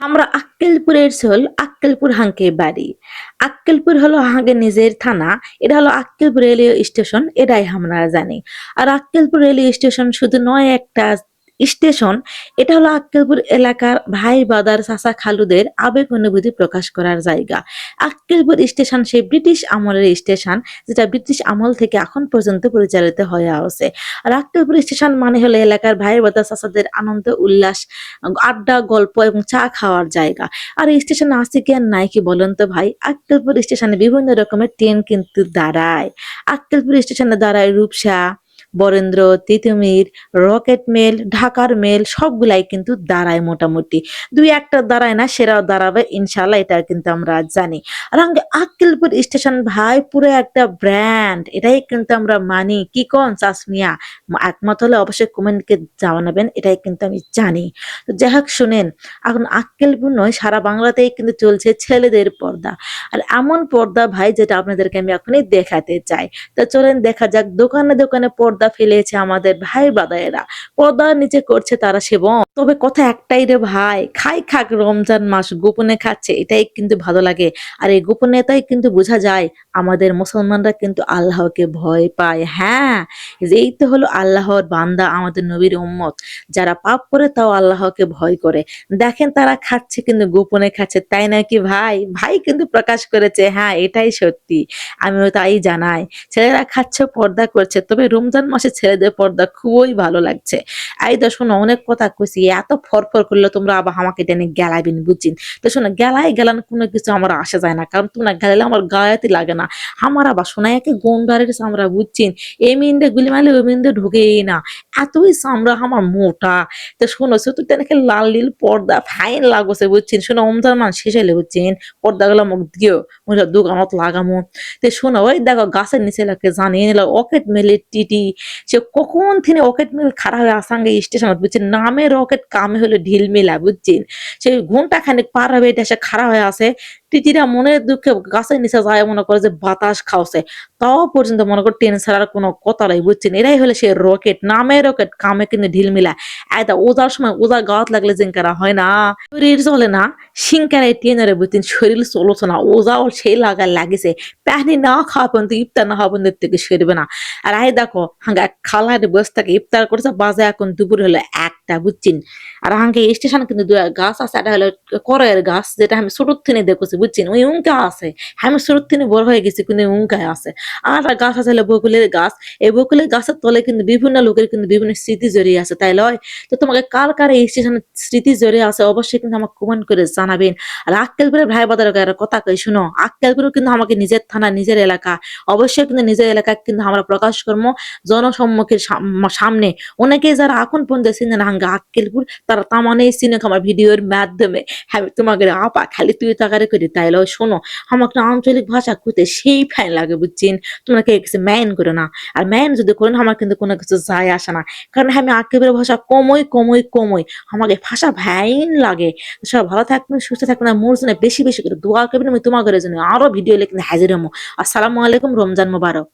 আমরা আক্কেলপুরের ছোল আক্কেলপুর হাঙ্কে বাড়ি। আক্কেলপুর হলো হাঙ্গে নিজের থানা। এটা হলো আক্কেলপুর রেলওয়ে স্টেশন, এটাই আমরা জানি। আর আক্কেলপুর রেলওয়ে স্টেশন শুধু নয় একটা স্টেশন, এটা হলো আক্কেলপুর এলাকার ভাই বাদার চাচা খালুদের আবেগ অনুভূতি প্রকাশ করার জায়গা। আক্কেলপুর স্টেশন সেই ব্রিটিশ আমলের স্টেশন, যেটা ব্রিটিশ আমল থেকে এখন পর্যন্ত পরিচালিত হয়ে আসছে। আর আক্কেলপুর স্টেশন মানে হলো এলাকার ভাই বাদার চাচাদের আনন্দ উল্লাস, আড্ডা, গল্প এবং চা খাওয়ার জায়গা। আর এই স্টেশনে আছে কি আর নাই কি বলেন তো ভাই? আক্কেলপুর স্টেশনে বিভিন্ন রকমের ট্রেন কিন্তু দাঁড়ায়। আক্কেলপুর স্টেশনে দাঁড়ায় রূপসা, বরেন্দ্র, তিতুমির, রকেট মেল, ঢাকার মেল সবগুলাই কিন্তু দাঁড়ায় মোটামুটি। দুই একটা দাঁড়ায় না, সেরাও দাঁড়াবে ইনশাল্লাহ, এটা কিন্তু আমরা জানি। আর আক্কেলপুর স্টেশন ভাই পুরো একটা ব্র্যান্ড, এটাই কিন্তু আমরা মানি। কি কোন চাষমিয়া? একমত হলে অবশ্যই কমেন্টকে জানাবেন, এটাই কিন্তু আমি জানি। তো যাই হোক শুনেন, এখন আক্কেলপুর নয় সারা বাংলাতেই কিন্তু চলছে ছেলেদের পর্দা। আর এমন পর্দা ভাই যেটা আপনাদেরকে আমি এখনই দেখাতে চাই। তো চলেন দেখা যাক, দোকানে দোকানে পর্দা ফেলেছে আমাদের ভাই বাদায়েরা, পর্দার নিচে করছে তারা সেবন। তবে কথা একটাই রে ভাই, খাই খাক, রমজান মাস গোপনে খাচ্ছে, এটাই কিন্তু ভালো লাগে। আর এই গোপনীয়তাই কিন্তু বোঝা যায় আমাদের মুসলমানরা কিন্তু আল্লাহকে ভয় পায়। হ্যাঁ, এই তো হলো আল্লাহর বান্দা, আমাদের নবীর উম্মত, যারা পাপ করে তাও আল্লাহকে ভয় করে। দেখেন তারা খাচ্ছে কিন্তু গোপনে খাচ্ছে, তাই নাকি ভাই? ভাই কিন্তু প্রকাশ করেছে, হ্যাঁ এটাই সত্যি, আমিও তাই জানাই। ছেলেরা খাচ্ছে, পর্দা করছে, তবে রমজান মাসে ছেলেদের পর্দা খুবই ভালো লাগছে। এই তো শোনো, অনেক কথা কইছি, এত ফরফর করলে তোমরা আবার আমাকে টেনে গেলাইবেন বুঝছিন। তো শোনো, গেলাই গেলান কোনো কিছু আমার আসে যায় না, কারণ তোমরা গেলাইলে আমার গায়েতে লাগে না। আমার আবার শোনায় গন্ডারের চামড়া বুঝছিন, এই মিন্দে গুলি মারলে ওই মিন্দে ঢুকেই না, এতই চামড়া আমার মোটা। তো শোনো, চতুর্থ নাকি লাল নীল পর্দা ফাইন লাগছে বুঝছেন। শোনো, রমজান মাস শেষ হলে বুঝছেন, পর্দাগুলো মুখ দিও মহিলা দোকানত লাগামো। তো শোনো, ওই দেখো গাছের নিচে লাগে জানিয়ে নিল অকেট মেলের টিটি, সে কখন থেকে অকেট মিল খারাপ হয়ে আসাঙ্গে স্টেশন বুঝছেন, নামে রকেট কামে হলো ঢিল মিলা বুঝছেন। সে ঘন্টা খানিক পার হবে, এটা সে খারাপ হয়ে আছে। টিটিরা মনের দুঃখে গাছের নিচে যায়, মনে করে যে বাতাস খাওয়াছে, তাও পর্যন্ত মনে করে ট্রেন ছাড়ার কোনো কথা নাই বুঝছেন। এরাই হলে সে রকেট, নামে রকেট কামে কিন্তু ঢিল মিলা। এটা ওজার সময় ওজার গাওয়াত লাগলে জিঙ্কারা হয় না, শরীর চলে না, সিংকারে টেনারে বুঝছেন, শরীর চলছে না, ওজাও সেই লাগা লাগিছে। পানি না খাওয়া পর্যন্ত, ইফতার না হওয়া পর্যন্ত থেকে সেরবে না। আর আই দেখো হাঙ্গা খালার বস থেকে ইফতার করছে, বাজে এখন দুপুর হলো একটা বুঝছেন। আর হাঙ্গে স্টেশন কিন্তু গাছ আছে, এটা হলো করের গাছ, যেটা আমি ছোট থেকে দেখছি বুঝছেন, ওই উঙ্কা আছে। আমি ছোট থেকে বড় হয়ে গেছি কিন্তু উঙ্কায় আছে। আর একটা গাছ আছে হলো বকুলের গাছ। এই বকুলের গাছের তলে কিন্তু বিভিন্ন লোকের কিন্তু বিভিন্ন স্মৃতি জড়িয়ে আছে, তাই লয়? তো তোমাকে কার কার এই স্টেশনের স্মৃতি জড়িয়ে আছে অবশ্যই কিন্তু আমাকে কমেন্ট করে জানাবেন। আর আক্কেলপুরের ভাই বাদার কথা কই শুনো, আক্কেলপুর কিন্তু আমাকে নিজের থানা, নিজের এলাকা, অবশ্যই কিন্তু নিজের এলাকা কিন্তু আমরা প্রকাশ করবো জনসম্মুখের সামনে। অনেকেই যারা এখন পর্যন্ত চিনে না হাঙ্গা আক্কেলপুর, তারা তামানেই চিনে আমার ভিডিওর মাধ্যমে। হ্যাঁ তোমাকে আপা খালি তুই তাকারে করি, তাই লয় শোনো, আমাকে আঞ্চলিক ভাষা কইতে সেই ফাইন লাগে বুঝছেন। তোমরা কে কিছু ম্যান করে না, আর ম্যান যদি করেন আমার কিন্তু কোনো কিছু যায় আসে না, কারণ আমি আক্কেলপুরের ভাষা কমই আমাকে ভাষা ভাইন লাগে। সব ভালো থাকবেন, সুস্থ থাকবেন, আর মোর জন্য বেশি বেশি করে দোয়া করবেন। আমি তোমাদের জন্য আরো ভিডিও লিখে হাজির হবো। আসসালামু আলাইকুম, রমজান মোবারক।